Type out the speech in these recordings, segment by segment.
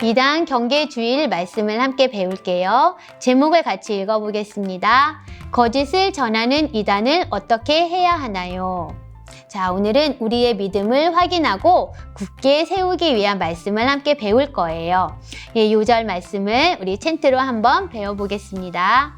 이단 경계주일 말씀을 함께 배울게요. 제목을 같이 읽어보겠습니다. 거짓을 전하는 이단을 어떻게 해야 하나요? 자, 오늘은 우리의 믿음을 확인하고 굳게 세우기 위한 말씀을 함께 배울 거예요. 예, 요절 말씀을 우리 챈트로 한번 배워보겠습니다.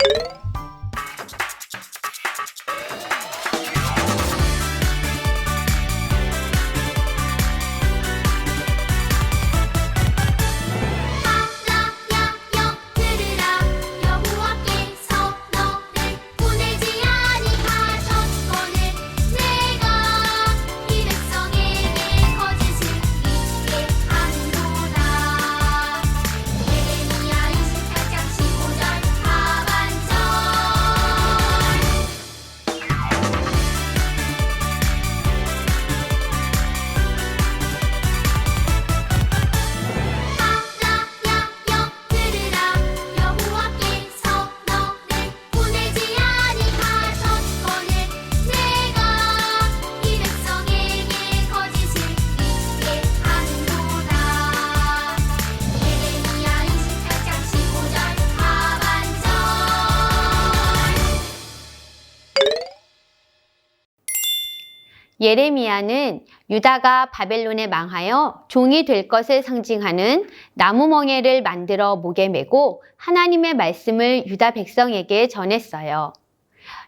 예레미야는 유다가 바벨론에 망하여 종이 될 것을 상징하는 나무 멍에를 만들어 목에 메고 하나님의 말씀을 유다 백성에게 전했어요.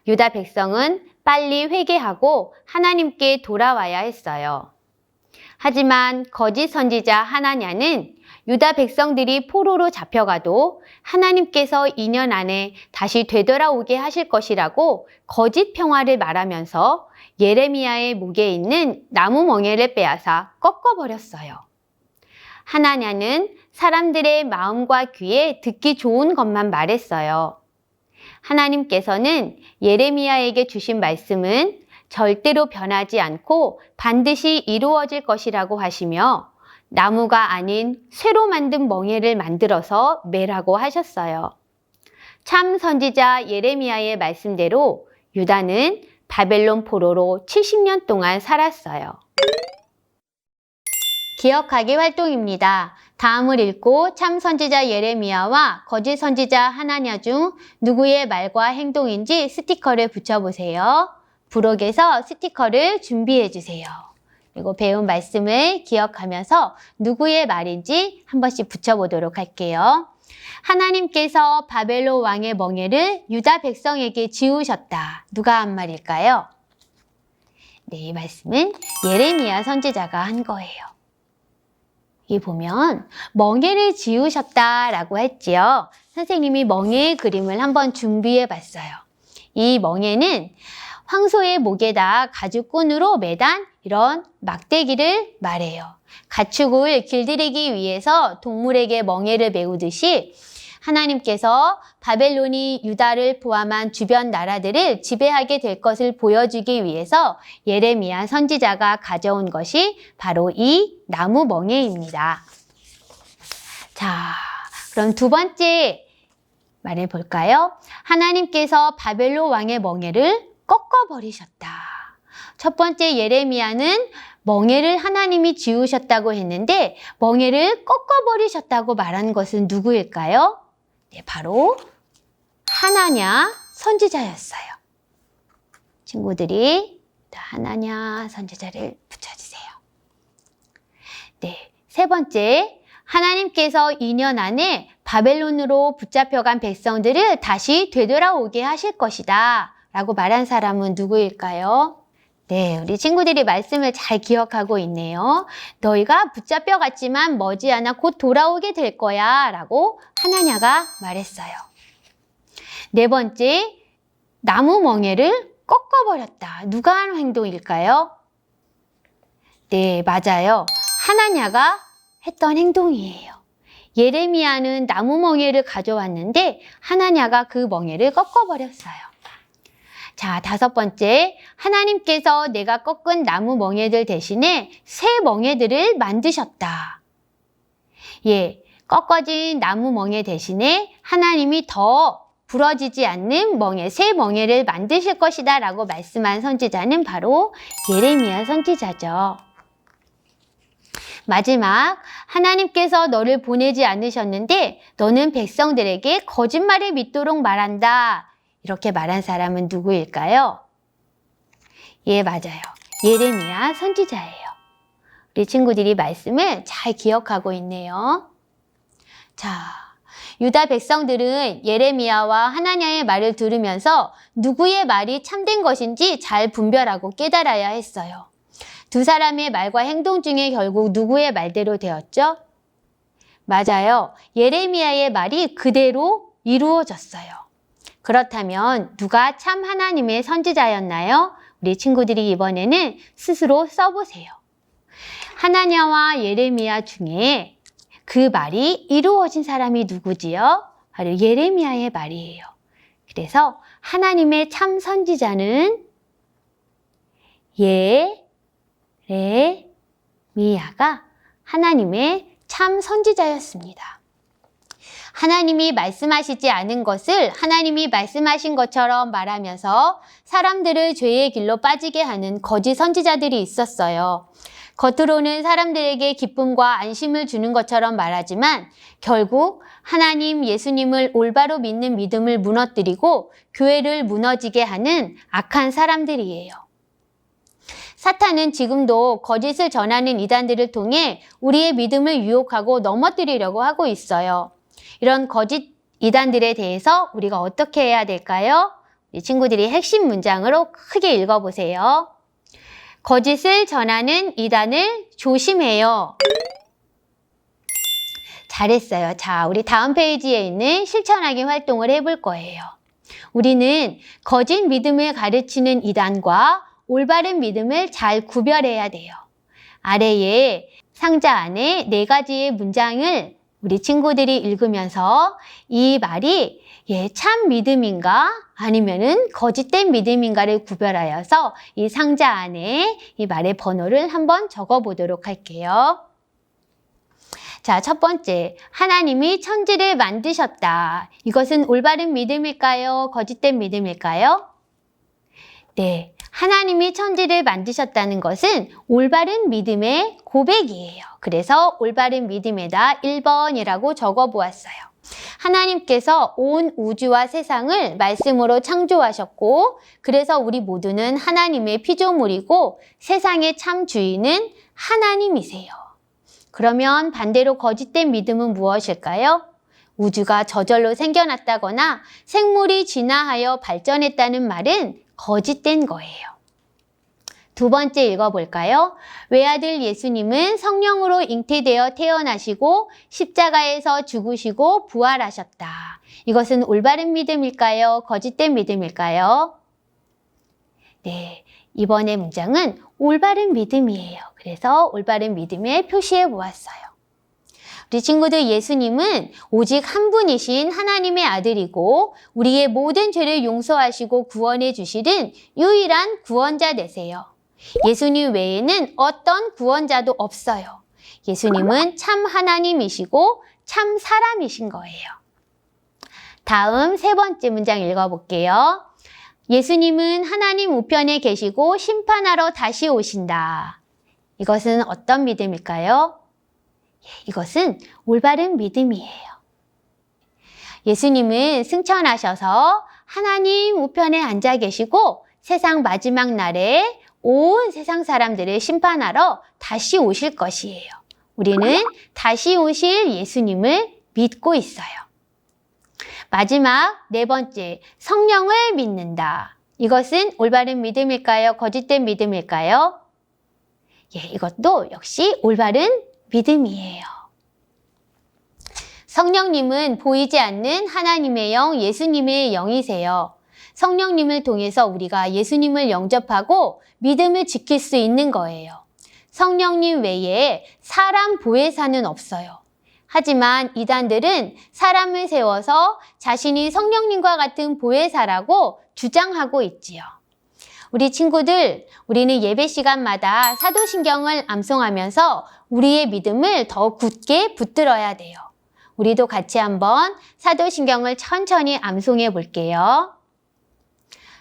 유다 백성은 빨리 회개하고 하나님께 돌아와야 했어요. 하지만 거짓 선지자 하나냐는 유다 백성들이 포로로 잡혀가도 하나님께서 2년 안에 다시 되돌아오게 하실 것이라고 거짓 평화를 말하면서 예레미야의 목에 있는 나무 멍에를 빼앗아 꺾어버렸어요. 하나냐는 사람들의 마음과 귀에 듣기 좋은 것만 말했어요. 하나님께서는 예레미야에게 주신 말씀은 절대로 변하지 않고 반드시 이루어질 것이라고 하시며 나무가 아닌 쇠로 만든 멍에를 만들어서 매라고 하셨어요. 참 선지자 예레미야의 말씀대로 유다는 바벨론 포로로 70년 동안 살았어요. 기억하기 활동입니다. 다음을 읽고 참 선지자 예레미야와 거짓 선지자 하나냐 중 누구의 말과 행동인지 스티커를 붙여보세요. 부록에서 스티커를 준비해 주세요. 그리고 배운 말씀을 기억하면서 누구의 말인지 한 번씩 붙여보도록 할게요. 하나님께서 바벨론 왕의 멍에를 유다 백성에게 지우셨다. 누가 한 말일까요? 네, 이 말씀은 예레미야 선지자가 한 거예요. 여기 보면 멍에를 지우셨다라고 했지요. 선생님이 멍에의 그림을 한번 준비해 봤어요. 이 멍에는 황소의 목에다 가죽끈으로 매단 이런 막대기를 말해요. 가축을 길들이기 위해서 동물에게 멍에를 메우듯이 하나님께서 바벨론이 유다를 포함한 주변 나라들을 지배하게 될 것을 보여주기 위해서 예레미야 선지자가 가져온 것이 바로 이 나무 멍에입니다. 자, 그럼 두 번째 말을 볼까요? 하나님께서 바벨론 왕의 멍에를 꺾어버리셨다. 첫 번째 예레미야는 멍에를 하나님이 지우셨다고 했는데 멍에를 꺾어버리셨다고 말한 것은 누구일까요? 네, 바로 하나냐 선지자였어요. 친구들이 하나냐 선지자를 붙여주세요. 네, 세 번째, 하나님께서 2년 안에 바벨론으로 붙잡혀간 백성들을 다시 되돌아오게 하실 것이다 라고 말한 사람은 누구일까요? 네, 우리 친구들이 말씀을 잘 기억하고 있네요. 너희가 붙잡혀갔지만 머지않아 곧 돌아오게 될 거야 라고 하나냐가 말했어요. 네 번째, 나무 멍에를 꺾어버렸다. 누가 한 행동일까요? 네, 맞아요. 하나냐가 했던 행동이에요. 예레미야는 나무 멍에를 가져왔는데 하나냐가 그 멍에를 꺾어버렸어요. 자, 다섯 번째, 하나님께서 내가 꺾은 나무 멍에들 대신에 새 멍에들을 만드셨다. 예, 꺾어진 나무 멍에 대신에 하나님이 더 부러지지 않는 멍에, 새 멍에를 만드실 것이다 라고 말씀한 선지자는 바로 예레미야 선지자죠. 마지막, 하나님께서 너를 보내지 않으셨는데 너는 백성들에게 거짓말을 믿도록 말한다. 이렇게 말한 사람은 누구일까요? 예, 맞아요. 예레미야 선지자예요. 우리 친구들이 말씀을 잘 기억하고 있네요. 자, 유다 백성들은 예레미야와 하나냐의 말을 들으면서 누구의 말이 참된 것인지 잘 분별하고 깨달아야 했어요. 두 사람의 말과 행동 중에 결국 누구의 말대로 되었죠? 맞아요. 예레미야의 말이 그대로 이루어졌어요. 그렇다면 누가 참 하나님의 선지자였나요? 우리 친구들이 이번에는 스스로 써보세요. 하나냐와 예레미야 중에 그 말이 이루어진 사람이 누구지요? 바로 예레미야의 말이에요. 그래서 하나님의 참 선지자는 예레미야가 하나님의 참 선지자였습니다. 하나님이 말씀하시지 않은 것을 하나님이 말씀하신 것처럼 말하면서 사람들을 죄의 길로 빠지게 하는 거짓 선지자들이 있었어요. 겉으로는 사람들에게 기쁨과 안심을 주는 것처럼 말하지만 결국 하나님, 예수님을 올바로 믿는 믿음을 무너뜨리고 교회를 무너지게 하는 악한 사람들이에요. 사탄은 지금도 거짓을 전하는 이단들을 통해 우리의 믿음을 유혹하고 넘어뜨리려고 하고 있어요. 이런 거짓 이단들에 대해서 우리가 어떻게 해야 될까요? 이 친구들이 핵심 문장으로 크게 읽어보세요. 거짓을 전하는 이단을 조심해요. 잘했어요. 자, 우리 다음 페이지에 있는 실천하기 활동을 해볼 거예요. 우리는 거짓 믿음을 가르치는 이단과 올바른 믿음을 잘 구별해야 돼요. 아래에 상자 안에 4가지의 문장을 우리 친구들이 읽으면서 이 말이 참 믿음인가 아니면은 거짓된 믿음인가를 구별하여서 이 상자 안에 이 말의 번호를 한번 적어 보도록 할게요. 자, 첫 번째, 하나님이 천지를 만드셨다. 이것은 올바른 믿음일까요? 거짓된 믿음일까요? 네, 하나님이 천지를 만드셨다는 것은 올바른 믿음의 고백이에요. 그래서 올바른 믿음에다 1번이라고 적어 보았어요. 하나님께서 온 우주와 세상을 말씀으로 창조하셨고, 그래서 우리 모두는 하나님의 피조물이고 세상의 참 주인은 하나님이세요. 그러면 반대로 거짓된 믿음은 무엇일까요? 우주가 저절로 생겨났다거나 생물이 진화하여 발전했다는 말은 거짓된 거예요. 두 번째 읽어볼까요? 외아들 예수님은 성령으로 잉태되어 태어나시고 십자가에서 죽으시고 부활하셨다. 이것은 올바른 믿음일까요? 거짓된 믿음일까요? 네, 이번의 문장은 올바른 믿음이에요. 그래서 올바른 믿음에 표시해 보았어요. 우리 친구들, 예수님은 오직 한 분이신 하나님의 아들이고 우리의 모든 죄를 용서하시고 구원해 주시는 유일한 구원자 되세요. 예수님 외에는 어떤 구원자도 없어요. 예수님은 참 하나님이시고 참 사람이신 거예요. 다음 3번째 문장 읽어볼게요. 예수님은 하나님 우편에 계시고 심판하러 다시 오신다. 이것은 어떤 믿음일까요? 이것은 올바른 믿음이에요. 예수님은 승천하셔서 하나님 우편에 앉아 계시고 세상 마지막 날에 온 세상 사람들을 심판하러 다시 오실 것이에요. 우리는 다시 오실 예수님을 믿고 있어요. 마지막 4번째, 성령을 믿는다. 이것은 올바른 믿음일까요? 거짓된 믿음일까요? 이것도 역시 올바른 믿음이에요. 성령님은 보이지 않는 하나님의 영, 예수님의 영이세요. 성령님을 통해서 우리가 예수님을 영접하고 믿음을 지킬 수 있는 거예요. 성령님 외에 사람 보혜사는 없어요. 하지만 이단들은 사람을 세워서 자신이 성령님과 같은 보혜사라고 주장하고 있지요. 우리 친구들, 우리는 예배 시간마다 사도신경을 암송하면서 우리의 믿음을 더 굳게 붙들어야 돼요. 우리도 같이 한번 사도신경을 천천히 암송해 볼게요.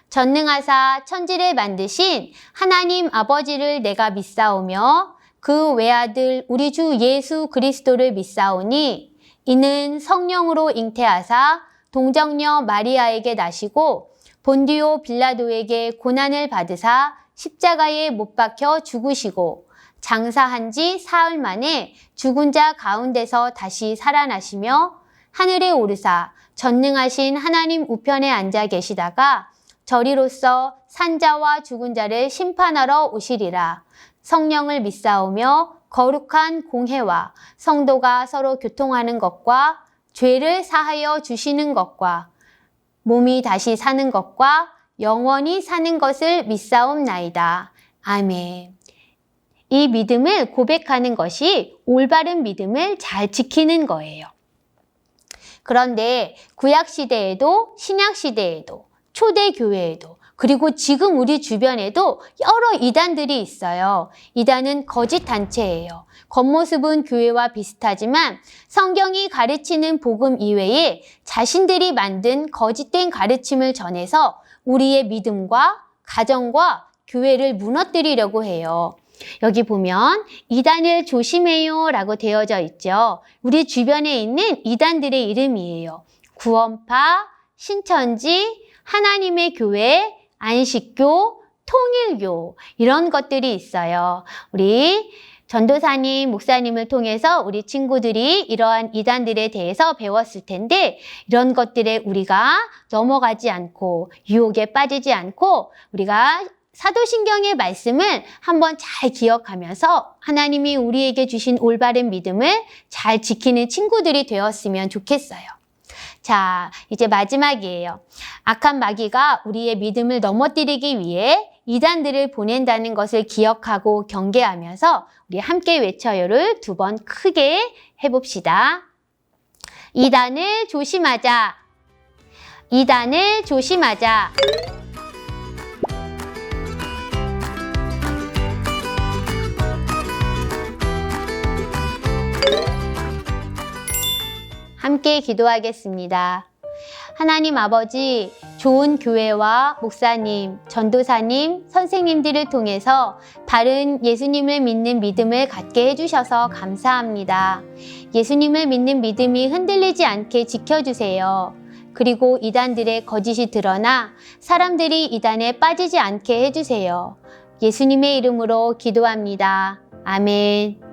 전능하사 천지를 만드신 하나님 아버지를 내가 믿사오며 그 외아들 우리 주 예수 그리스도를 믿사오니 이는 성령으로 잉태하사 동정녀 마리아에게 나시고 본디오 빌라도에게 고난을 받으사 십자가에 못 박혀 죽으시고 장사한 지 사흘 만에 죽은 자 가운데서 다시 살아나시며 하늘에 오르사 전능하신 하나님 우편에 앉아 계시다가 저리로서 산자와 죽은 자를 심판하러 오시리라. 성령을 믿사오며 거룩한 공회와 성도가 서로 교통하는 것과 죄를 사하여 주시는 것과 몸이 다시 사는 것과 영원히 사는 것을 믿사옵나이다. 아멘. 이 믿음을 고백하는 것이 올바른 믿음을 잘 지키는 거예요. 그런데 구약시대에도 신약시대에도 초대교회에도 그리고 지금 우리 주변에도 여러 이단들이 있어요. 이단은 거짓 단체예요. 겉모습은 교회와 비슷하지만 성경이 가르치는 복음 이외에 자신들이 만든 거짓된 가르침을 전해서 우리의 믿음과 가정과 교회를 무너뜨리려고 해요. 여기 보면 이단을 조심해요 라고 되어져 있죠. 우리 주변에 있는 이단들의 이름이에요. 구원파, 신천지, 하나님의 교회, 안식교, 통일교 이런 것들이 있어요. 우리 전도사님, 목사님을 통해서 우리 친구들이 이러한 이단들에 대해서 배웠을 텐데 이런 것들에 우리가 넘어가지 않고 유혹에 빠지지 않고 우리가 사도신경의 말씀을 한번 잘 기억하면서 하나님이 우리에게 주신 올바른 믿음을 잘 지키는 친구들이 되었으면 좋겠어요. 자, 이제 마지막이에요. 악한 마귀가 우리의 믿음을 넘어뜨리기 위해 이단들을 보낸다는 것을 기억하고 경계하면서 우리 함께 외쳐요를 2번 크게 해봅시다. 이단을 조심하자. 이단을 조심하자. 함께 기도하겠습니다. 하나님 아버지, 좋은 교회와 목사님, 전도사님, 선생님들을 통해서 바른 예수님을 믿는 믿음을 갖게 해주셔서 감사합니다. 예수님을 믿는 믿음이 흔들리지 않게 지켜주세요. 그리고 이단들의 거짓이 드러나 사람들이 이단에 빠지지 않게 해주세요. 예수님의 이름으로 기도합니다. 아멘.